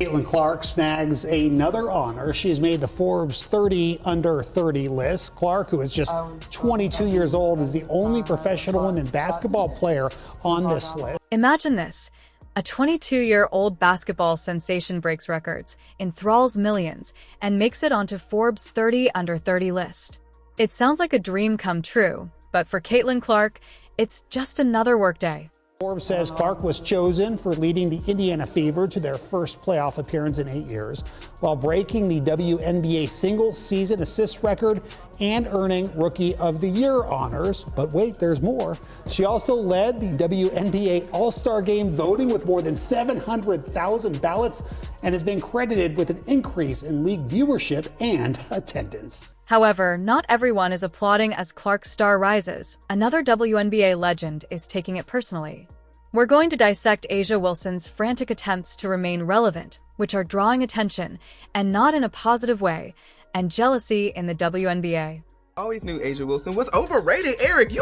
Caitlin Clark snags another honor. She's made the Forbes 30 under 30 list. Clark, who is just 22 years old, is the only professional women's basketball player on this list. Imagine this. A 22-year-old basketball sensation breaks records, enthralls millions, and makes it onto Forbes 30 under 30 list. It sounds like a dream come true, but for Caitlin Clark, it's just another workday. Forbes says Clark was chosen for leading the Indiana Fever to their first playoff appearance in 8 years, while breaking the WNBA single-season assist record and earning Rookie of the Year honors. But wait, there's more. She also led the WNBA All-Star Game voting with more than 700,000 ballots and has been credited with an increase in league viewership and attendance. However, not everyone is applauding as Clark's star rises. Another WNBA legend is taking it personally. We're going to dissect A'Ja Wilson's frantic attempts to remain relevant, which are drawing attention, and not in a positive way, and jealousy in the WNBA. I always knew A'Ja Wilson was overrated. Eric,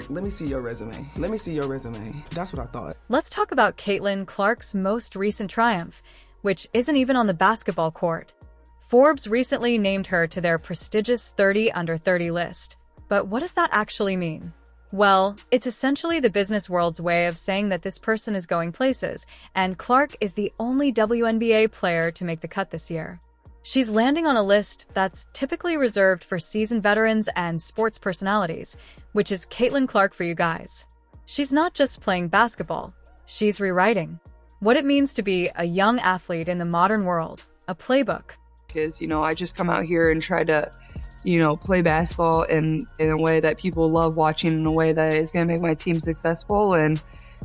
let me see your resume. That's what I thought. Let's talk about Caitlin Clark's most recent triumph, which isn't even on the basketball court. Forbes recently named her to their prestigious 30 under 30 list. But what does that actually mean? Well, it's essentially the business world's way of saying that this person is going places, and Clark is the only WNBA player to make the cut this year. She's landing on a list that's typically reserved for seasoned veterans and sports personalities, which is Caitlin Clark for you guys. She's not just playing basketball, she's rewriting what it means to be a young athlete in the modern world, a playbook. Because, I just come out here and try to, play basketball in a way that people love watching, in a way that is going to make my team successful, and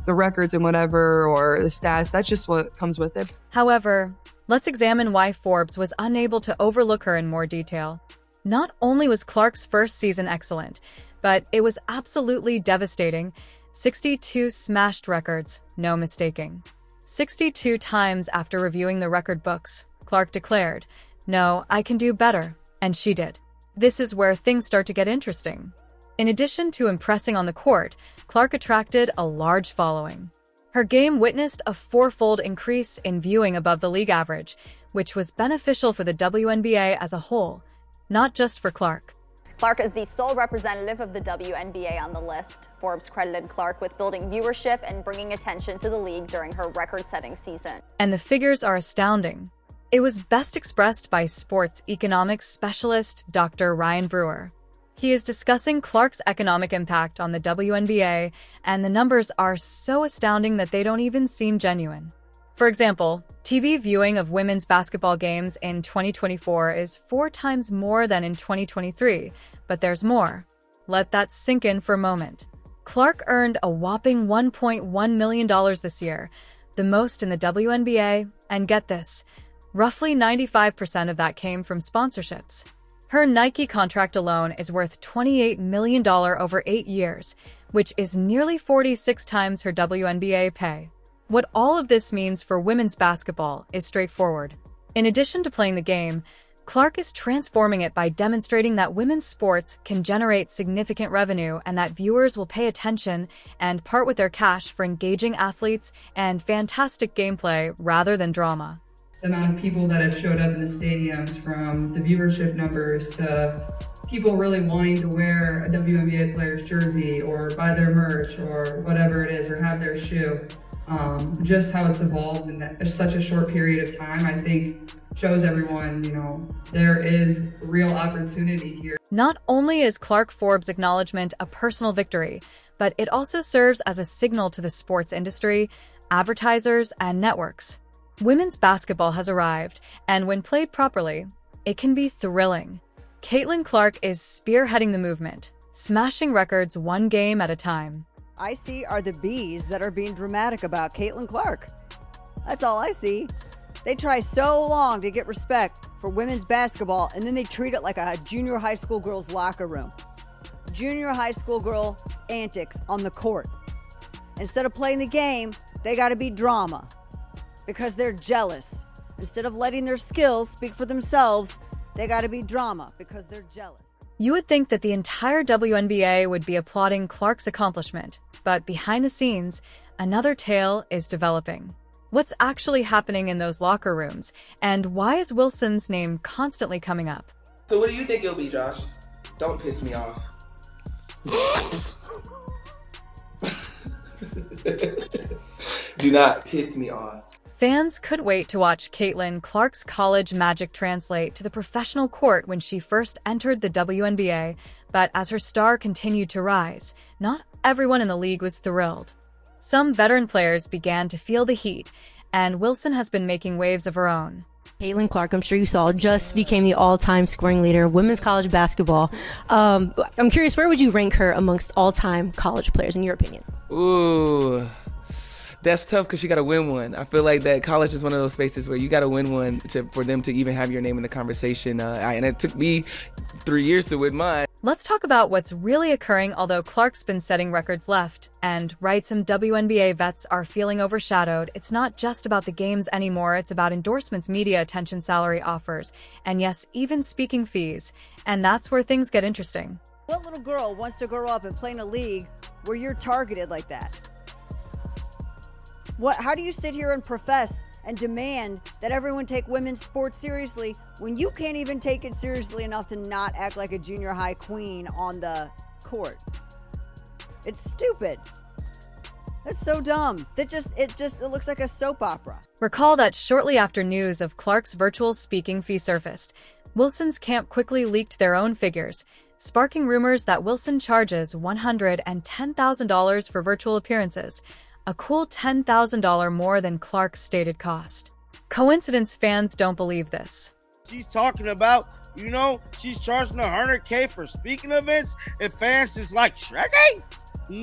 the records and whatever, or the stats, that's just what comes with it. However, let's examine why Forbes was unable to overlook her in more detail. Not only was Clark's first season excellent, but it was absolutely devastating. 62 smashed records, no mistaking. 62 times after reviewing the record books, Clark declared, "No, I can do better," and she did. This is where things start to get interesting. In addition to impressing on the court, Clark attracted a large following. Her game witnessed a fourfold increase in viewing above the league average, which was beneficial for the WNBA as a whole, not just for Clark. Clark is the sole representative of the WNBA on the list. Forbes credited Clark with building viewership and bringing attention to the league during her record-setting season. And the figures are astounding. It was best expressed by sports economics specialist Dr. Ryan Brewer. He is discussing Clark's economic impact on the WNBA, and the numbers are so astounding that they don't even seem genuine. For example, TV viewing of women's basketball games in 2024 is 4 times more than in 2023, but there's more. Let that sink in for a moment. Clark earned a whopping $1.1 million this year, the most in the WNBA, and get this, roughly 95% of that came from sponsorships. Her Nike contract alone is worth $28 million over 8 years, which is nearly 46 times her WNBA pay. What all of this means for women's basketball is straightforward. In addition to playing the game, Clark is transforming it by demonstrating that women's sports can generate significant revenue and that viewers will pay attention and part with their cash for engaging athletes and fantastic gameplay rather than drama. The amount of people that have showed up in the stadiums, from the viewership numbers to people really wanting to wear a WNBA player's jersey or buy their merch or whatever it is, or have their shoe. Just how it's evolved in such a short period of time, I think shows everyone, there is real opportunity here. Not only is Clark Forbes' acknowledgement a personal victory, but it also serves as a signal to the sports industry, advertisers, and networks. Women's basketball has arrived, and when played properly, it can be thrilling. Caitlin Clark is spearheading the movement, smashing records one game at a time. I see are the bees that are being dramatic about Caitlin Clark. That's all I see. They try so long to get respect for women's basketball, and then they treat it like a junior high school girl's locker room. Junior high school girl antics on the court. Instead of playing the game, they gotta be drama. Because they're jealous. Instead of letting their skills speak for themselves, they gotta be drama because they're jealous. You would think that the entire WNBA would be applauding Clark's accomplishment, but behind the scenes, another tale is developing. What's actually happening in those locker rooms? And why is Wilson's name constantly coming up? So what do you think it'll be, Josh? Don't piss me off. Do not piss me off. Fans couldn't wait to watch Caitlin Clark's college magic translate to the professional court when she first entered the WNBA, but as her star continued to rise, not everyone in the league was thrilled. Some veteran players began to feel the heat, and Wilson has been making waves of her own. Caitlin Clark, I'm sure you saw, just became the all-time scoring leader of women's college basketball. I'm curious, where would you rank her amongst all-time college players, in your opinion? Ooh, that's tough because you got to win one. I feel like that college is one of those spaces where you got to win one for them to even have your name in the conversation. And it took me 3 years to win mine. Let's talk about what's really occurring, although Clark's been setting records left and right. Some WNBA vets are feeling overshadowed. It's not just about the games anymore. It's about endorsements, media attention, salary offers, and yes, even speaking fees. And that's where things get interesting. What little girl wants to grow up and play in a league where you're targeted like that? How do you sit here and profess and demand that everyone take women's sports seriously when you can't even take it seriously enough to not act like a junior high queen on the court? It's stupid. That's so dumb. It looks like a soap opera. Recall that shortly after news of Clark's virtual speaking fee surfaced, Wilson's camp quickly leaked their own figures, sparking rumors that Wilson charges $110,000 for virtual appearances, a cool $10,000 more than Clark's stated cost. Coincidence? Fans don't believe this. She's talking about, she's charging $100K for speaking events, and fans is like, Shrek?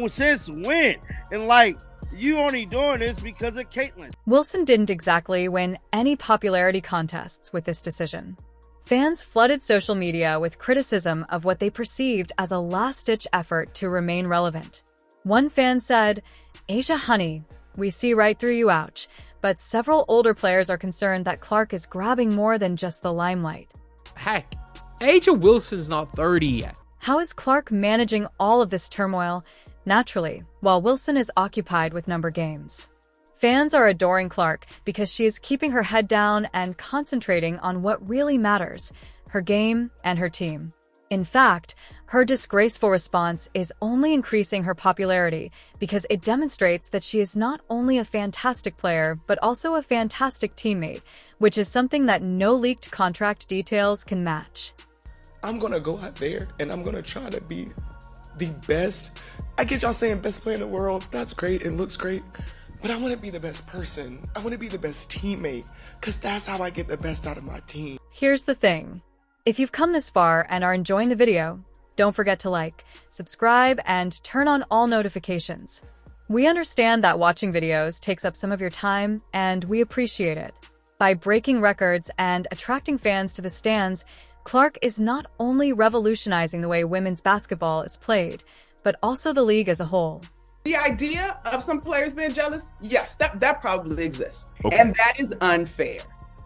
Since when? And you only doing this because of Caitlin. Wilson didn't exactly win any popularity contests with this decision. Fans flooded social media with criticism of what they perceived as a last-ditch effort to remain relevant. One fan said, "A'Ja, honey, we see right through you, ouch." But several older players are concerned that Clark is grabbing more than just the limelight. Heck, A'Ja Wilson's not 30 yet. How is Clark managing all of this turmoil? Naturally, while Wilson is occupied with number games. Fans are adoring Clark because she is keeping her head down and concentrating on what really matters, her game and her team. In fact, her disgraceful response is only increasing her popularity because it demonstrates that she is not only a fantastic player, but also a fantastic teammate, which is something that no leaked contract details can match. I'm going to go out there and I'm going to try to be the best. I get y'all saying best player in the world. That's great. It looks great. But I want to be the best person. I want to be the best teammate because that's how I get the best out of my team. Here's the thing. If you've come this far and are enjoying the video, don't forget to like, subscribe, and turn on all notifications. We understand that watching videos takes up some of your time, and we appreciate it. By breaking records and attracting fans to the stands, Clark is not only revolutionizing the way women's basketball is played, but also the league as a whole. The idea of some players being jealous, yes, that probably exists. Okay. And that is unfair.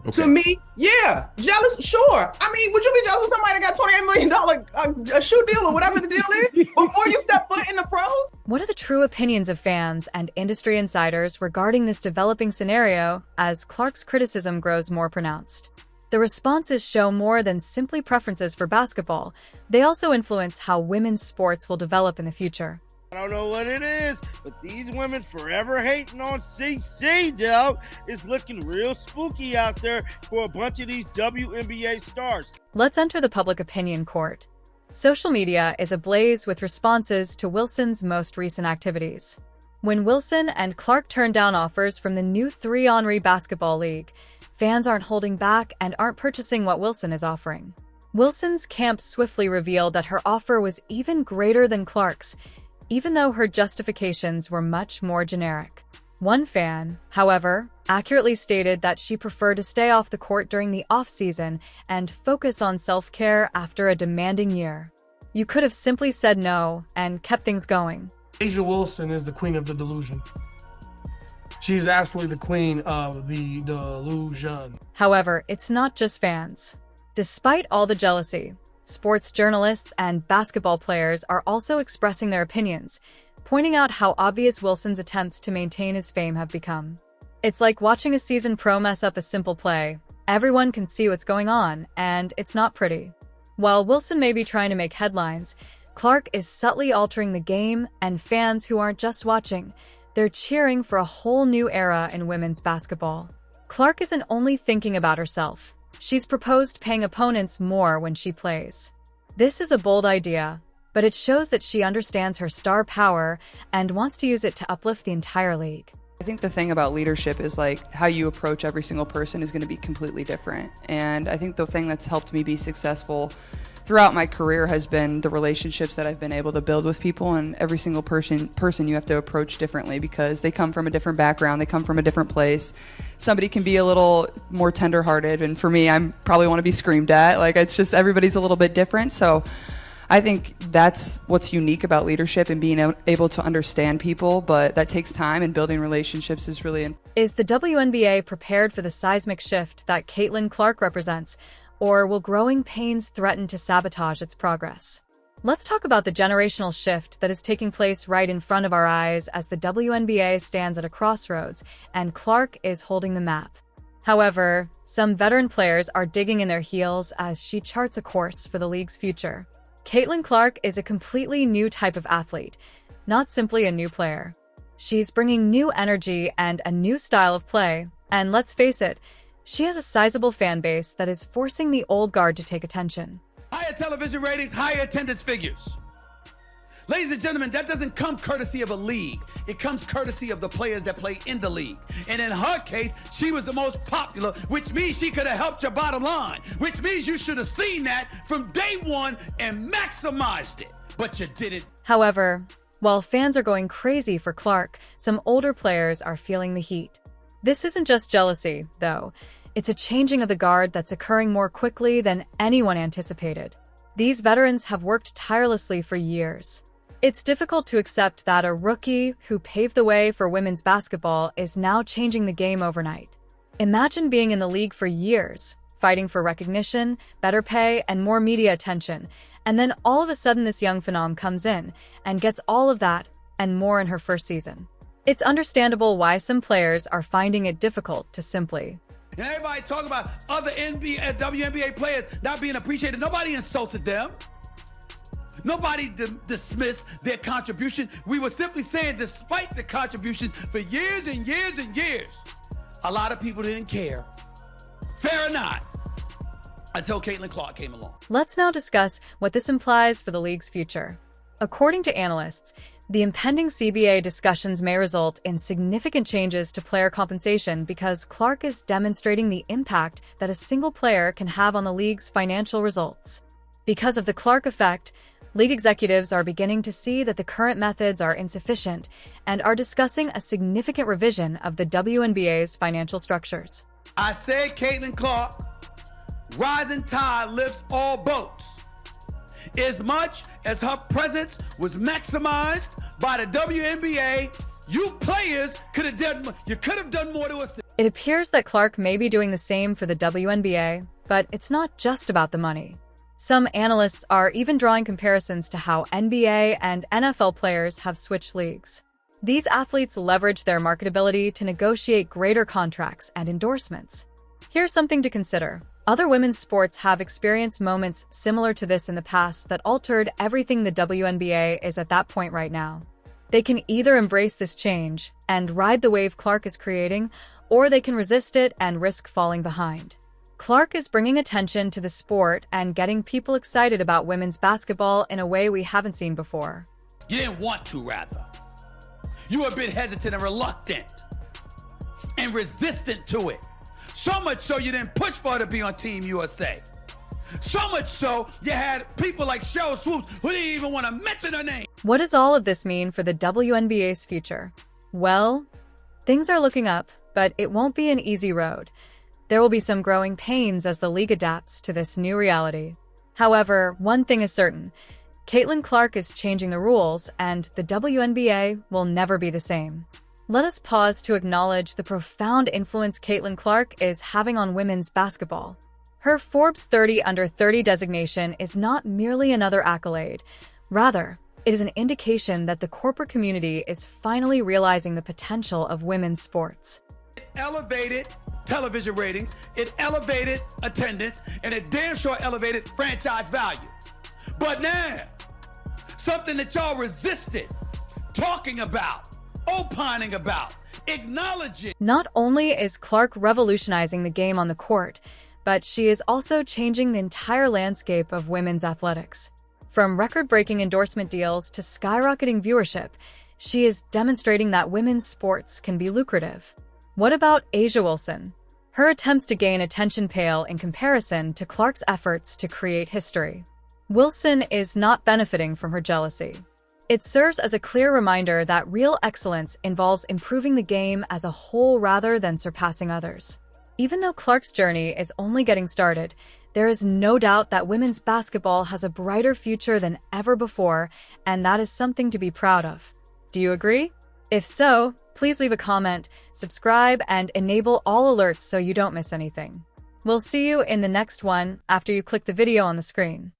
Okay. To me, yeah, jealous, sure. I mean, would you be jealous of somebody that got $28 million a shoe deal or whatever the deal is before you step foot in the pros? What are the true opinions of fans and industry insiders regarding this developing scenario as Clark's criticism grows more pronounced? The responses show more than simply preferences for basketball. They also influence how women's sports will develop in the future. I don't know what it is, but these women forever hating on CC, dog. It's looking real spooky out there for a bunch of these WNBA stars. Let's enter the public opinion court. Social media is ablaze with responses to Wilson's most recent activities. When Wilson and Clark turned down offers from the new 3-on-3 basketball league, fans aren't holding back and aren't purchasing what Wilson is offering. Wilson's camp swiftly revealed that her offer was even greater than Clark's, even though her justifications were much more generic. One fan, however, accurately stated that she preferred to stay off the court during the off-season and focus on self-care after a demanding year. You could have simply said no and kept things going. A'Ja Wilson is the queen of the delusion. She's absolutely the queen of the delusion. However, it's not just fans. Despite all the jealousy, sports journalists and basketball players are also expressing their opinions, pointing out how obvious Wilson's attempts to maintain his fame have become. It's like watching a seasoned pro mess up a simple play. Everyone can see what's going on, and it's not pretty. While Wilson may be trying to make headlines, Clark is subtly altering the game, and fans who aren't just watching, they're cheering for a whole new era in women's basketball. Clark isn't only thinking about herself. She's proposed paying opponents more when she plays. This is a bold idea, but it shows that she understands her star power and wants to use it to uplift the entire league. I think the thing about leadership is like how you approach every single person is going to be completely different. And I think the thing that's helped me be successful throughout my career has been the relationships that I've been able to build with people. And every single person you have to approach differently because they come from a different background, they come from a different place. Somebody can be a little more tenderhearted, and for me, I'm probably want to be screamed at. Like, it's just everybody's a little bit different. So I think that's what's unique about leadership and being able to understand people, but that takes time, and building relationships is really important. Is the WNBA prepared for the seismic shift that Caitlin Clark represents, or will growing pains threaten to sabotage its progress? Let's talk about the generational shift that is taking place right in front of our eyes as the WNBA stands at a crossroads, and Clark is holding the map. However, some veteran players are digging in their heels as she charts a course for the league's future. Caitlin Clark is a completely new type of athlete, not simply a new player. She's bringing new energy and a new style of play, and let's face it, she has a sizable fan base that is forcing the old guard to take attention. Higher television ratings, higher attendance figures. Ladies and gentlemen, that doesn't come courtesy of a league. It comes courtesy of the players that play in the league. And in her case, she was the most popular, which means she could have helped your bottom line, which means you should have seen that from day one and maximized it, but you didn't. However, while fans are going crazy for Clark, some older players are feeling the heat. This isn't just jealousy, though. It's a changing of the guard that's occurring more quickly than anyone anticipated. These veterans have worked tirelessly for years. It's difficult to accept that a rookie who paved the way for women's basketball is now changing the game overnight. Imagine being in the league for years, fighting for recognition, better pay, and more media attention, and then all of a sudden this young phenom comes in and gets all of that and more in her first season. It's understandable why some players are finding it difficult to simply. And everybody talks about other WNBA players not being appreciated. Nobody insulted them. Nobody dismissed their contribution. We were simply saying, despite the contributions for years and years and years, a lot of people didn't care. Fair or not, until Caitlin Clark came along. Let's now discuss what this implies for the league's future. According to analysts, the impending CBA discussions may result in significant changes to player compensation because Clark is demonstrating the impact that a single player can have on the league's financial results. Because of the Clark effect, league executives are beginning to see that the current methods are insufficient and are discussing a significant revision of the WNBA's financial structures. I said Caitlin Clark, rising tide lifts all boats. As much as her presence was maximized by the WNBA, you players could have done more to assist. It appears that Clark may be doing the same for the WNBA, but it's not just about the money. Some analysts are even drawing comparisons to how NBA and NFL players have switched leagues. These athletes leverage their marketability to negotiate greater contracts and endorsements. Here's something to consider. Other women's sports have experienced moments similar to this in the past that altered everything the WNBA is at that point right now. They can either embrace this change and ride the wave Clark is creating, or they can resist it and risk falling behind. Clark is bringing attention to the sport and getting people excited about women's basketball in a way we haven't seen before. You didn't want to, rather. You were a bit hesitant and reluctant and resistant to it. So much so you didn't push for her to be on Team USA. So much so you had people like Cheryl Swoops who didn't even want to mention her name. What does all of this mean for the WNBA's future? Well, things are looking up, but it won't be an easy road. There will be some growing pains as the league adapts to this new reality. However, one thing is certain. Caitlin Clark is changing the rules, and the WNBA will never be the same. Let us pause to acknowledge the profound influence Caitlin Clark is having on women's basketball. Her Forbes 30 Under 30 designation is not merely another accolade. Rather, it is an indication that the corporate community is finally realizing the potential of women's sports. It elevated television ratings, it elevated attendance, and it damn sure elevated franchise value. But now, something that y'all resisted talking about, opining about, acknowledging. Not only is Clark revolutionizing the game on the court, but she is also changing the entire landscape of women's athletics. From record-breaking endorsement deals to skyrocketing viewership, she is demonstrating that women's sports can be lucrative. What about A'Ja Wilson? Her attempts to gain attention pale in comparison to Clark's efforts to create history. Wilson is not benefiting from her jealousy. It serves as a clear reminder that real excellence involves improving the game as a whole rather than surpassing others. Even though Clark's journey is only getting started, there is no doubt that women's basketball has a brighter future than ever before, and that is something to be proud of. Do you agree? If so, please leave a comment, subscribe, and enable all alerts so you don't miss anything. We'll see you in the next one after you click the video on the screen.